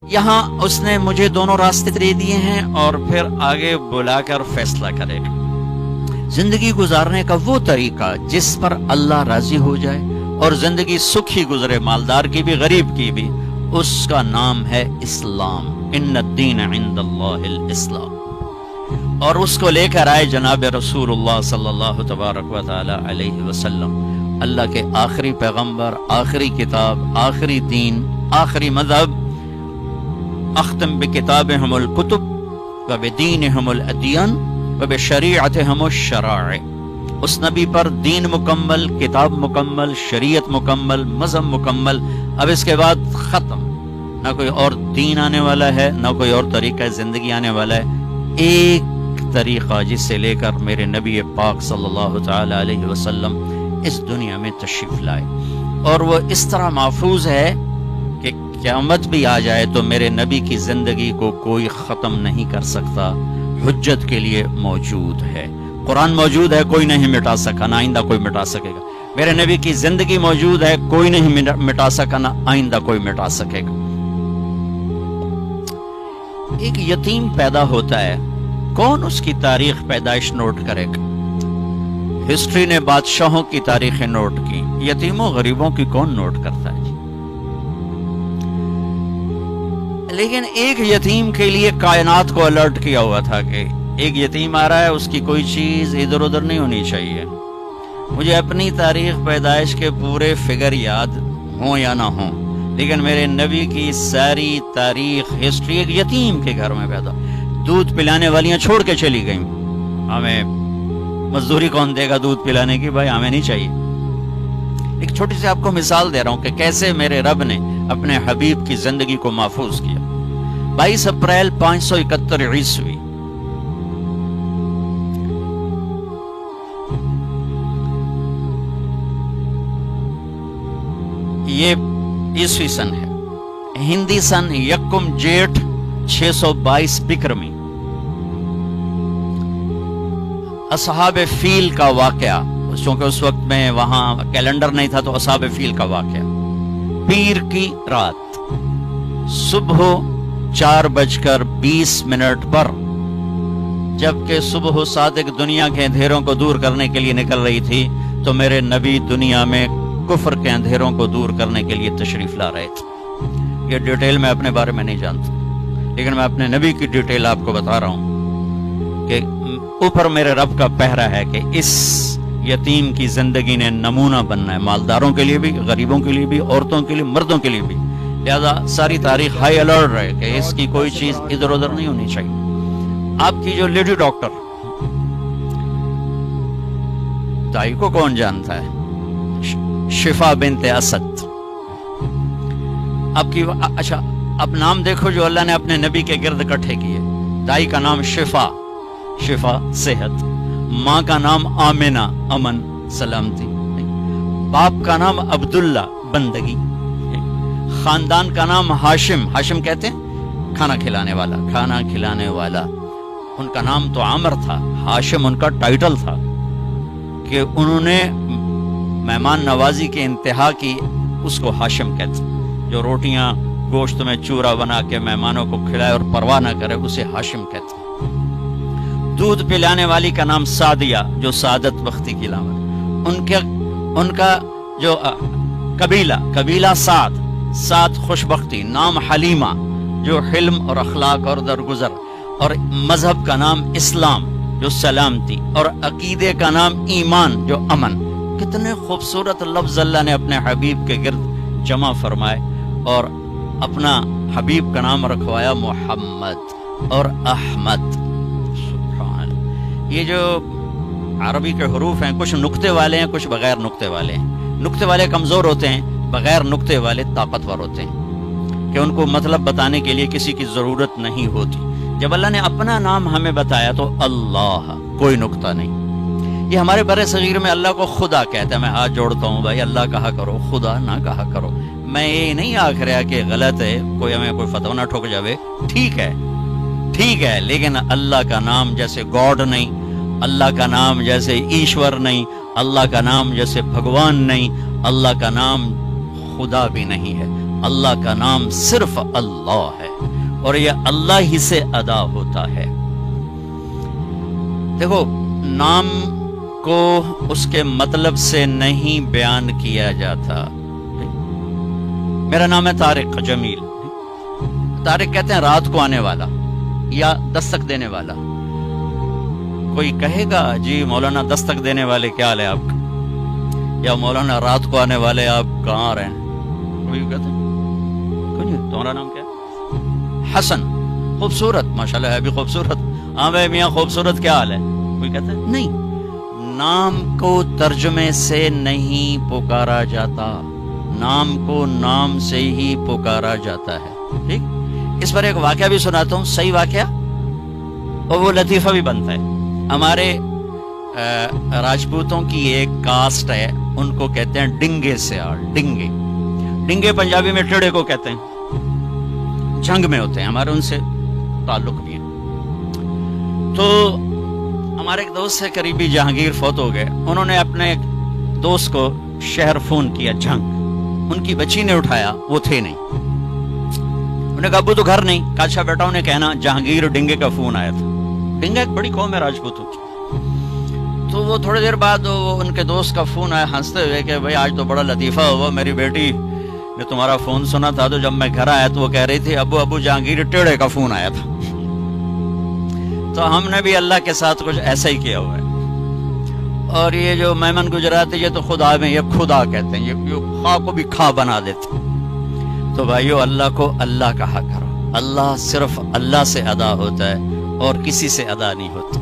یہاں اس نے مجھے دونوں راستے دے دیے ہیں اور پھر آگے بلا کر فیصلہ کرے گا۔ زندگی گزارنے کا وہ طریقہ جس پر اللہ راضی ہو جائے اور زندگی سکھی گزرے، مالدار کی بھی غریب کی بھی، اس کا نام ہے اسلام۔ ان الدین عند اللہ الاسلام۔ اور اس کو لے کر آئے جناب رسول اللہ صلی اللہ تبارک و تعالی علیہ وسلم، اللہ کے آخری پیغمبر، آخری کتاب، آخری دین، آخری مذہب۔ اختم بکتابہم الکتب وبدینہم الادیان وبشریعتہم الشرائع۔ اس نبی پر دین مکمل، کتاب مکمل، شریعت مکمل، مذہب مکمل۔ اب اس کے بعد ختم، نہ کوئی اور دین آنے والا ہے، نہ کوئی اور طریقہ زندگی آنے والا ہے۔ ایک طریقہ جس سے لے کر میرے نبی پاک صلی اللہ تعالی علیہ وسلم اس دنیا میں تشریف لائے، اور وہ اس طرح محفوظ ہے کہ قیامت بھی آ جائے تو میرے نبی کی زندگی کو کوئی ختم نہیں کر سکتا، حجت کے لیے موجود ہے۔ قرآن موجود ہے، کوئی نہیں مٹا سکا، نہ آئندہ کوئی مٹا سکے گا۔ میرے نبی کی زندگی موجود ہے، کوئی نہیں مٹا سکا، نہ آئندہ کوئی مٹا سکے گا۔ ایک یتیم پیدا ہوتا ہے، کون اس کی تاریخ پیدائش نوٹ کرے گا؟ ہسٹری نے بادشاہوں کی تاریخیں نوٹ کی، یتیموں غریبوں کی کون نوٹ کرتا ہے جی؟ لیکن ایک یتیم کے لیے کائنات کو الرٹ کیا ہوا تھا کہ ایک یتیم آ رہا ہے، اس کی کوئی چیز ادھر ادھر نہیں ہونی چاہیے۔ مجھے اپنی تاریخ پیدائش کے پورے فگر یاد ہوں یا نہ ہوں، لیکن میرے نبی کی ساری تاریخ، ہسٹری ایک یتیم کے گھر میں پیدا۔ دودھ پلانے والیاں چھوڑ کے چلی گئیں، ہمیں مزدوری کون دے گا دودھ پلانے کی؟ بھائی ہمیں نہیں چاہیے۔ ایک چھوٹی سی آپ کو مثال دے رہا ہوں کہ کیسے میرے رب نے اپنے حبیب کی زندگی کو محفوظ کیا۔ 22 اپریل 571 عیسوی، یہ عیسوی سن ہے، ہندی سن یکم جیٹھ 622 بکرمی۔ اصحاب فیل کا واقعہ، چونکہ اس وقت میں وہاں کیلنڈر نہیں تھا تو اصحاب فیل کا واقعہ۔ پیر کی رات، صبح 4:20 پر، جبکہ صبح صادق دنیا کے اندھیروں کو دور کرنے کے لیے نکل رہی تھی، تو میرے نبی دنیا میں کفر کے اندھیروں کو دور کرنے کے لیے تشریف لا رہے تھے۔ یہ ڈیٹیل میں اپنے بارے میں نہیں جانتا، لیکن میں اپنے نبی کی ڈیٹیل آپ کو بتا رہا ہوں کہ اوپر میرے رب کا پہرا ہے کہ اس یتیم کی زندگی نے نمونہ بننا ہے، مالداروں کے لیے بھی، غریبوں کے لیے بھی، عورتوں کے لیے، مردوں کے لیے بھی۔ لہذا ساری تاریخ ہائی الرٹ رہے کہ اس کی کوئی چیز ادھر ادھر نہیں ہونی چاہیے۔ آپ کی جو لیڈی ڈاکٹر، دائی کو کون جانتا ہے؟ شفا بنت اسد۔ آپ کی اچھا، اب نام دیکھو جو اللہ نے اپنے نبی کے گرد اکٹھے کیے۔ دائی کا نام شفا، شفا صحت، ماں کا نام آمنہ امن سلامتی، باپ کا نام عبداللہ بندگی، خاندان کا نام ہاشم، ہاشم کہتے ہیں کھانا کھلانے والا، کھانا کھلانے والا۔ ان کا نام تو عامر تھا، ہاشم ان کا ٹائٹل تھا کہ انہوں نے مہمان نوازی کے انتہا کی، اس کو ہاشم کہتے ہیں۔ جو روٹیاں گوشت میں چورا بنا کے مہمانوں کو کھلائے اور پرواہ نہ کرے، اسے ہاشم کہتے ہیں۔ دودھ پلانے والی کا نام سعدیہ، جو سعادت بختی کی علامت۔ ان کا جو قبیلہ سعد خوش بختی، نام حلیمہ جو حلم اور اخلاق اور درگزر، اور مذہب کا نام اسلام جو سلامتی، اور عقیدے کا نام ایمان جو امن۔ کتنے خوبصورت لفظ اللہ نے اپنے حبیب کے گرد جمع فرمائے، اور اپنا حبیب کا نام رکھوایا محمد اور احمد۔ یہ جو عربی کے حروف ہیں، کچھ نقطے والے ہیں، کچھ بغیر نقطے والے ہیں۔ نقطے والے کمزور ہوتے ہیں، بغیر نقطے والے طاقتور ہوتے ہیں، کہ ان کو مطلب بتانے کے لیے کسی کی ضرورت نہیں ہوتی۔ جب اللہ نے اپنا نام ہمیں بتایا تو اللہ، کوئی نقطہ نہیں۔ یہ ہمارے بر صغیر میں اللہ کو خدا کہتا ہے۔ میں ہاتھ جوڑتا ہوں، بھائی اللہ کہا کرو، خدا نہ کہا کرو۔ میں یہ نہیں آکھ رہا کہ غلط ہے، کوئی ہمیں کوئی فتویٰ نہ ٹھوک جاوے، ٹھیک ہے، لیکن اللہ کا نام جیسے گاڈ نہیں، اللہ کا نام جیسے ایشور نہیں، اللہ کا نام جیسے بھگوان نہیں، اللہ کا نام خدا بھی نہیں ہے۔ اللہ کا نام صرف اللہ ہے اور یہ اللہ ہی سے ادا ہوتا ہے. دیکھو نام کو اس کے مطلب سے نہیں بیان کیا جاتا. میرا نام ہے طارق جمیل. طارق کہتے ہیں رات کو آنے والا یا دستک دینے والا. کوئی کہے گا جی مولانا دستک دینے والے کیا حال ہے آپ کا, یا مولانا رات کو آنے والے آپ کہاں رہے ہیں؟ کوئی کہتے ہیں کوئی نہیں. تمہارا نام کیا ہے؟ حسن. خوبصورت, ماشاءاللہ ہے بھی خوبصورت. ہاں بھائی میاں خوبصورت کیا حال ہے؟ کوئی کہتا ہے نہیں. نام کو ترجمے سے نہیں پکارا جاتا, نام کو نام سے ہی پکارا جاتا ہے. ٹھیک, اس پر ایک واقعہ بھی سناتا ہوں, صحیح واقعہ, اور وہ لطیفہ بھی بنتا ہے. ہمارے راجپوتوں کی ایک کاسٹ ہے, ان کو کہتے ہیں ڈنگے سیال. ڈنگے ڈنگے پنجابی میں ٹیڑے کو کہتے ہیں. جنگ میں ہوتے ہیں, ہمارے ان سے تعلق بھی ہے. تو ہمارے ایک دوست ہے قریبی جہانگیر, فوت ہو گئے. انہوں نے اپنے دوست کو شہر فون کیا جنگ. ان کی بچی نے اٹھایا, وہ تھے نہیں. انہوں نے کہا ابو تو گھر نہیں. کہا اچھا بیٹا انہیں کہنا جہانگیر ڈنگے کا فون آیا تھا. ڈنگا ایک بڑی قوم ہے راجپوتوں کی. تو وہ تھوڑی دیر بعد ان کے دوست کا فون آیا ہنستے ہوئے کہ بھائی آج تو بڑا لطیفہ ہوا, میری بیٹی نے تمہارا فون سنا تھا, تو جب میں گھر آیا تو وہ کہہ رہی تھی ابو جہانگیر ٹیڑے کا فون آیا تھا. تو ہم نے بھی اللہ کے ساتھ کچھ ایسا ہی کیا ہوا ہے. اور یہ جو میمن گجراتی, یہ تو خدا میں یہ خدا کہتے ہیں, یہ خواہ کو بھی کھا بنا دیتے. تو بھائیو اللہ کو اللہ کہا کرو. اللہ صرف اللہ سے ادا ہوتا ہے اور کسی سے ادا نہیں ہوتا.